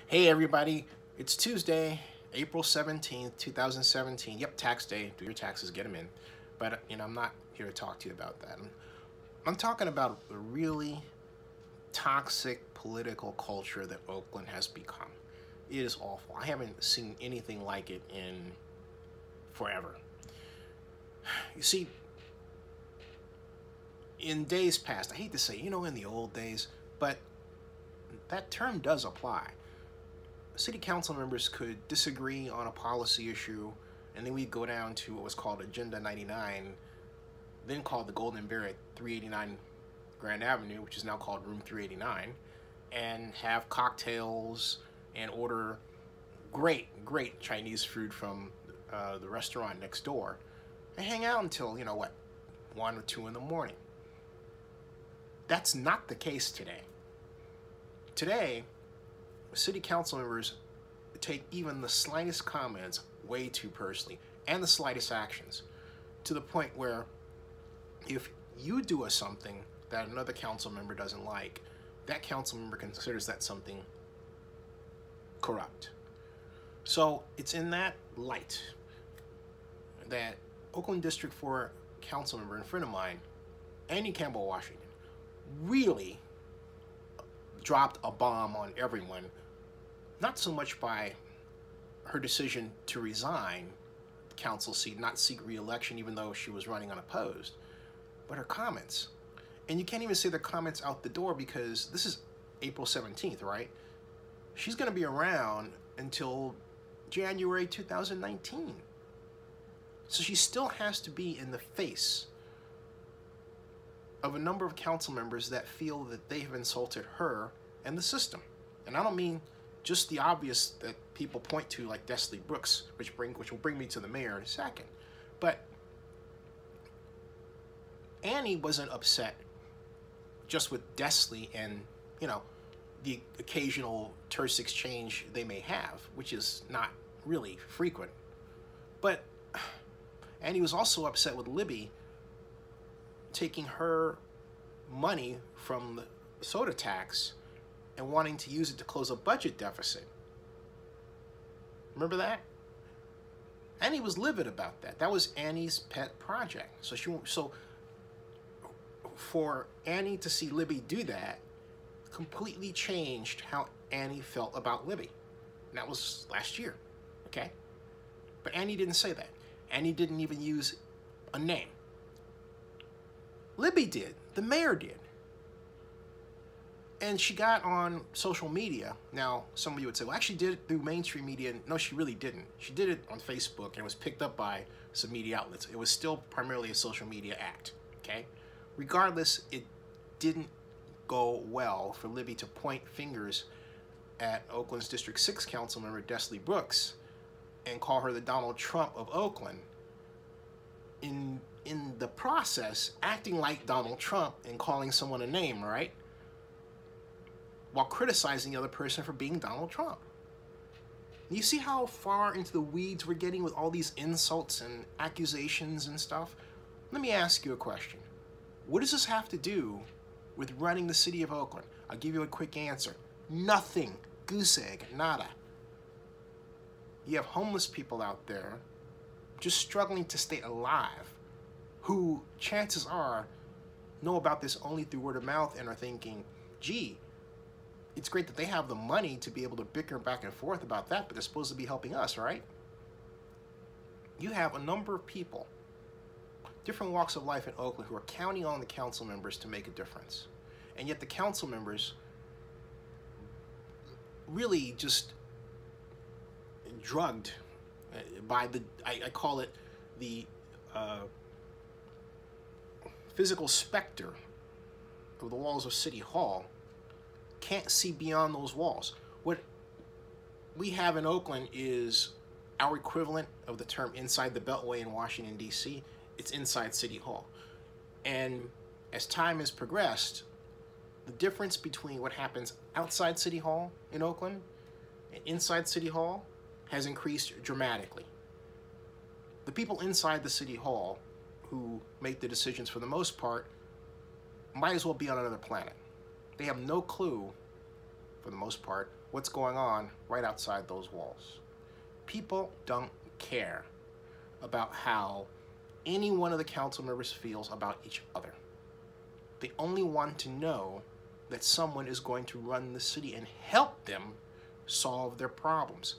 Hey everybody, it's Tuesday, April 17th, 2017. Yep, tax day. Do your taxes, get them in. But, I'm not here to talk to you about that. I'm talking about a really toxic political culture that Oakland has become. It is awful. I haven't seen anything like it in forever. You see, in days past, I hate to say, in the old days, but that term does apply. City council members could disagree on a policy issue, and then we'd go down to what was called Agenda 99, then called the Golden Bear at 389 Grand Avenue, which is now called Room 389, and have cocktails and order great Chinese food from the restaurant next door, and hang out until, 1 or 2 in the morning. That's not the case today. Today, city council members take even the slightest comments way too personally, and the slightest actions, to the point where if you do something that another council member doesn't like, that council member considers that something corrupt. So it's in that light that Oakland District 4 council member and friend of mine, Annie Campbell Washington, really dropped a bomb on everyone, not so much by her decision to resign the council seat, not seek re-election even though she was running unopposed, but her comments. And you can't even say the comments out the door because this is April 17th, right? She's going to be around until January 2019. So she still has to be in the face of a number of council members that feel that they have insulted her and the system. And I don't mean just the obvious that people point to, like Desley Brooks, which will bring me to the mayor in a second. But Annie wasn't upset just with Desley and, the occasional terse exchange they may have, which is not really frequent. But Annie was also upset with Libby taking her money from the soda tax and wanting to use it to close a budget deficit. Remember that? Annie was livid about that. That was Annie's pet project. So for Annie to see Libby do that completely changed how Annie felt about Libby. And that was last year, okay? But Annie didn't say that. Annie didn't even use a name. Libby did. The mayor did. And she got on social media. Now, some of you would say, well, actually did it through mainstream media. No, she really didn't. She did it on Facebook and it was picked up by some media outlets. It was still primarily a social media act, okay? Regardless, it didn't go well for Libby to point fingers at Oakland's District 6 Councilmember Desley Brooks and call her the Donald Trump of Oakland. In the process, acting like Donald Trump and calling someone a name, right? While criticizing the other person for being Donald Trump. You see how far into the weeds we're getting with all these insults and accusations and stuff? Let me ask you a question. What does this have to do with running the city of Oakland? I'll give you a quick answer. Nothing. Goose egg. Nada. You have homeless people out there just struggling to stay alive, who chances are know about this only through word of mouth and are thinking, gee, it's great that they have the money to be able to bicker back and forth about that, but they're supposed to be helping us, right? You have a number of people, different walks of life in Oakland, who are counting on the council members to make a difference. And yet the council members really just drugged by I call it the physical specter of the walls of City Hall, can't see beyond those walls. What we have in Oakland is our equivalent of the term inside the Beltway in Washington, D.C. It's inside City Hall. And as time has progressed, the difference between what happens outside City Hall in Oakland and inside City Hall has increased dramatically. The people inside the City Hall who make the decisions, for the most part, might as well be on another planet. They have no clue, for the most part, what's going on right outside those walls. People don't care about how any one of the council members feels about each other. They only want to know that someone is going to run the city and help them solve their problems.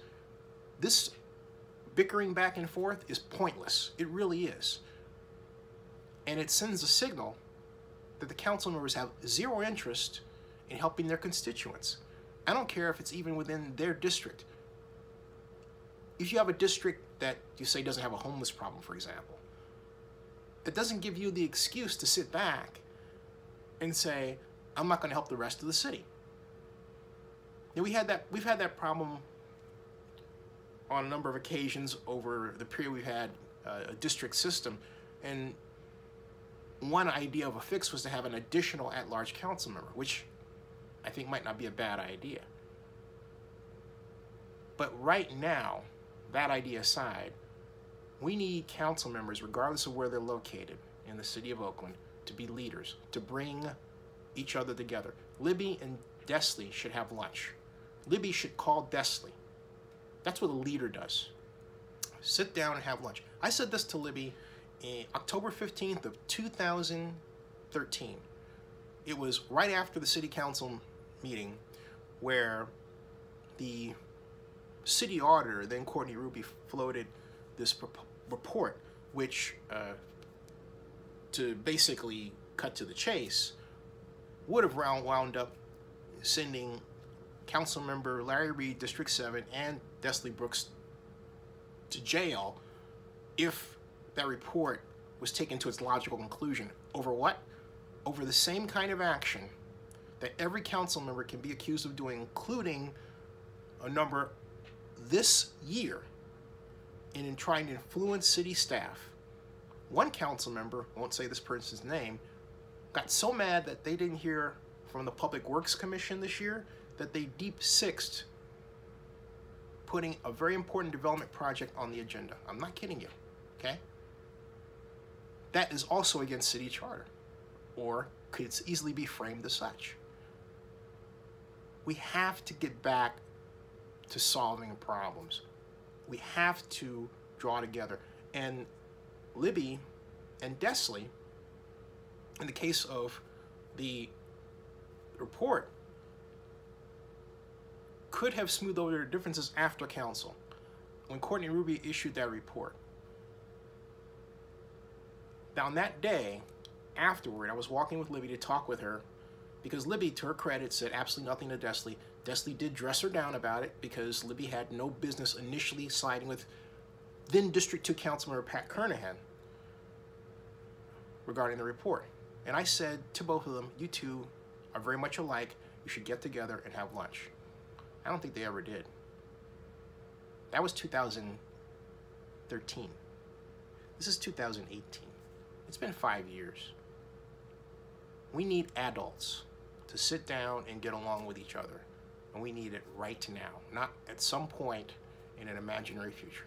This bickering back and forth is pointless. It really is. And it sends a signal that the council members have zero interest in helping their constituents. I don't care if it's even within their district. If you have a district that you say doesn't have a homeless problem, for example, it doesn't give you the excuse to sit back and say, I'm not going to help the rest of the city. And we've had that problem on a number of occasions over the period we've had a district system. And one idea of a fix was to have an additional at-large council member, which I think might not be a bad idea. But right now, that idea aside, we need council members, regardless of where they're located in the city of Oakland, to be leaders, to bring each other together. Libby and Desley should have lunch. Libby should call Desley. That's what a leader does. Sit down and have lunch. I said this to Libby in October 15th of 2013. It was right after the city council meeting where the city auditor, then Courtney Ruby, floated this report, which, to basically cut to the chase, would have wound up sending Councilmember Larry Reid, District 7, and Desley Brooks to jail if that report was taken to its logical conclusion. Over what? Over the same kind of action that every council member can be accused of doing, including a number this year in trying to influence city staff. One council member, I won't say this person's name, got so mad that they didn't hear from the Public Works Commission this year that they deep-sixed putting a very important development project on the agenda. I'm not kidding you, okay? That is also against city charter, or could easily be framed as such. We have to get back to solving problems. We have to draw together. And Libby and Desley, in the case of the report, could have smoothed over their differences after council, when Courtney Ruby issued that report. Now, on that day, afterward, I was walking with Libby to talk with her, because Libby, to her credit, said absolutely nothing to Desley. Desley did dress her down about it, because Libby had no business initially siding with then District 2 Councilmember Pat Kernahan regarding the report. And I said to both of them, you two are very much alike. You should get together and have lunch. I don't think they ever did. That was 2013. This is 2018. It's been 5 years. We need adults to sit down and get along with each other. And we need it right now, not at some point in an imaginary future.